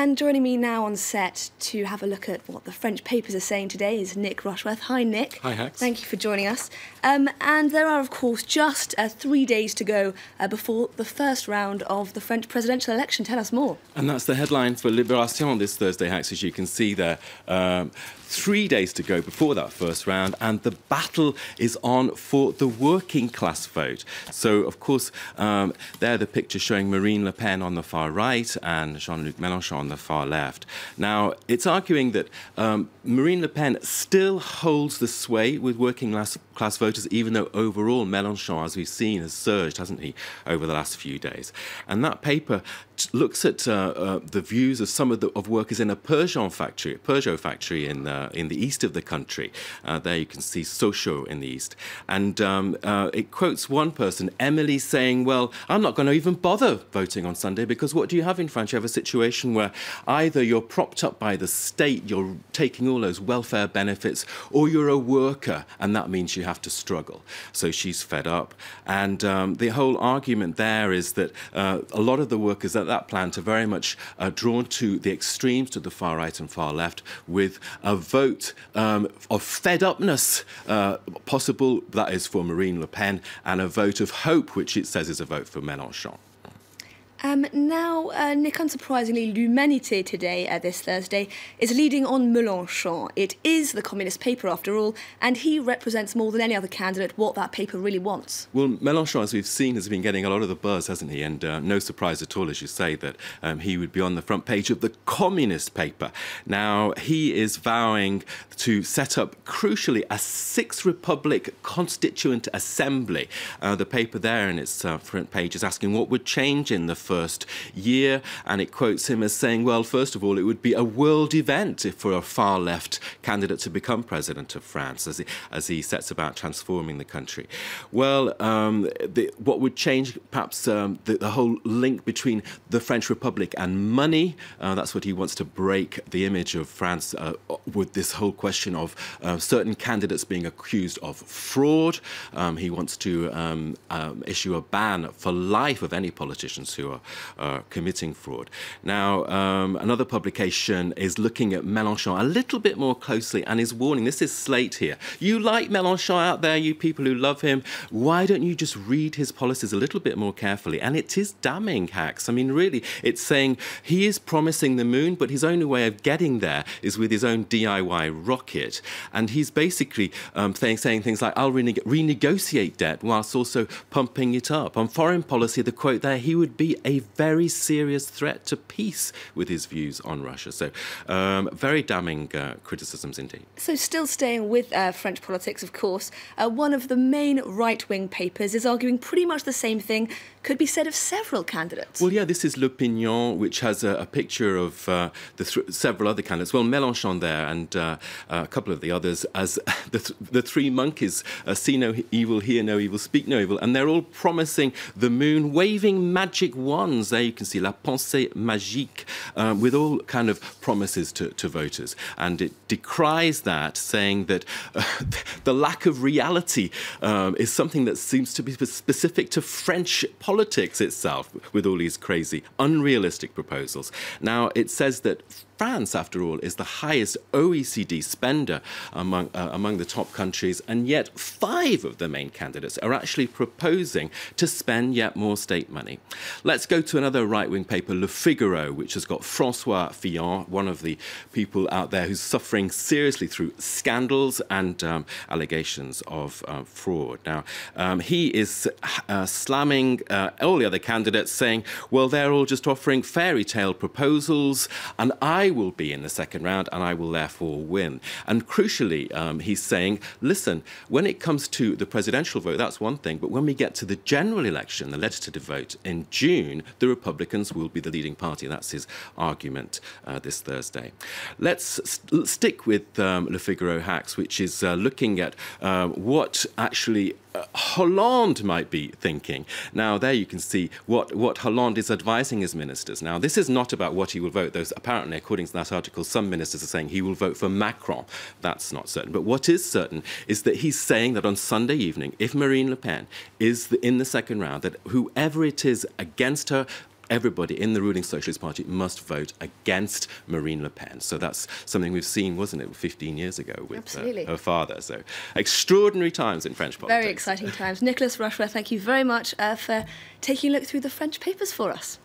And joining me now on set to have a look at what the French papers are saying today is Nick Rushworth. Hi, Nick. Hi, Hax. Thank you for joining us. And there are, of course, just 3 days to go before the first round of the French presidential election. Tell us more. And that's the headline for Libération this Thursday, Hax, as you can see there. 3 days to go before that first round, and the battle is on for the working class vote. So, of course, there the picture showing Marine Le Pen on the far right and Jean-Luc Mélenchon on the far left. Now, it's arguing that Marine Le Pen still holds the sway with working class voters, even though overall Mélenchon, as we've seen, has surged, hasn't he, over the last few days. And that paper looks at the views of some of workers in a Peugeot factory in the east of the country. There you can see Sochaux in the east. And it quotes one person, Emily, saying, well, I'm not going to even bother voting on Sunday because what do you have in France? You have a situation where either you're propped up by the state, you're taking all those welfare benefits, or you're a worker, and that means you have to struggle. So she's fed up. And the whole argument there is that a lot of the workers at that plant are very much drawn to the extremes, to the far right and far left, with a vote of fed-upness possible, that is for Marine Le Pen, and a vote of hope, which it says is a vote for Mélenchon. Now, Nick, unsurprisingly, L'Humanité today, this Thursday, is leading on Mélenchon. It is the communist paper, after all, and he represents more than any other candidate what that paper really wants. Well, Mélenchon, as we've seen, has been getting a lot of the buzz, hasn't he? And no surprise at all, as you say, that he would be on the front page of the communist paper. Now, he is vowing to set up, crucially, a Sixth Republic Constituent Assembly. The paper there in its front page is asking what would change in the first year, and it quotes him as saying, well, first of all, it would be a world event if for a far-left candidate to become president of France, as he sets about transforming the country. Well, what would change, perhaps, the whole link between the French Republic and money. That's what he wants to break the image of France with this whole question of certain candidates being accused of fraud. He wants to issue a ban for life of any politicians who are committing fraud. Now, another publication is looking at Mélenchon a little bit more closely and is warning, this is Slate here, you like Mélenchon out there, you people who love him, why don't you just read his policies a little bit more carefully? And it is damning, Hax. I mean, really, it's saying he is promising the moon, but his only way of getting there is with his own DIY rocket. And he's basically saying things like, I'll renegotiate debt whilst also pumping it up. On foreign policy, the quote there, he would be a very serious threat to peace with his views on Russia. So very damning criticisms indeed. So still staying with French politics, of course, one of the main right-wing papers is arguing pretty much the same thing could be said of several candidates. Well, yeah, this is L'Opinion, which has a picture of several other candidates. Well, Mélenchon there and a couple of the others as the three monkeys, see no evil, hear no evil, speak no evil, and they're all promising the moon, waving magic wands. There you can see La Pensée Magique, with all kind of promises to voters. And it decries that, saying that the lack of reality is something that seems to be specific to French politics itself, with all these crazy, unrealistic proposals. Now, it says that France, after all, is the highest OECD spender among the top countries, and yet 5 of the main candidates are actually proposing to spend yet more state money. Let's go to another right-wing paper, Le Figaro, which has got François Fillon, one of the people out there who's suffering seriously through scandals and allegations of fraud. Now, he is slamming all the other candidates, saying, well, they're all just offering fairy tale proposals, and I will be in the second round and I will therefore win. And crucially, he's saying, listen, when it comes to the presidential vote, that's one thing, but when we get to the general election, the legislative vote in June, the Republicans will be the leading party. That's his argument this Thursday. Let's stick with Le Figaro, Hax, which is looking at what actually Hollande might be thinking. Now, there you can see what Hollande is advising his ministers. Now, this is not about what he will vote. Those, apparently, according to that article, some ministers are saying he will vote for Macron. That's not certain. But what is certain is that he's saying that on Sunday evening, if Marine Le Pen is in the second round, that whoever it is against her everybody in the ruling Socialist Party must vote against Marine Le Pen. So that's something we've seen, wasn't it, 15 years ago with her father. So extraordinary times in French politics. Very exciting times. Nicholas Rushworth, thank you very much for taking a look through the French papers for us.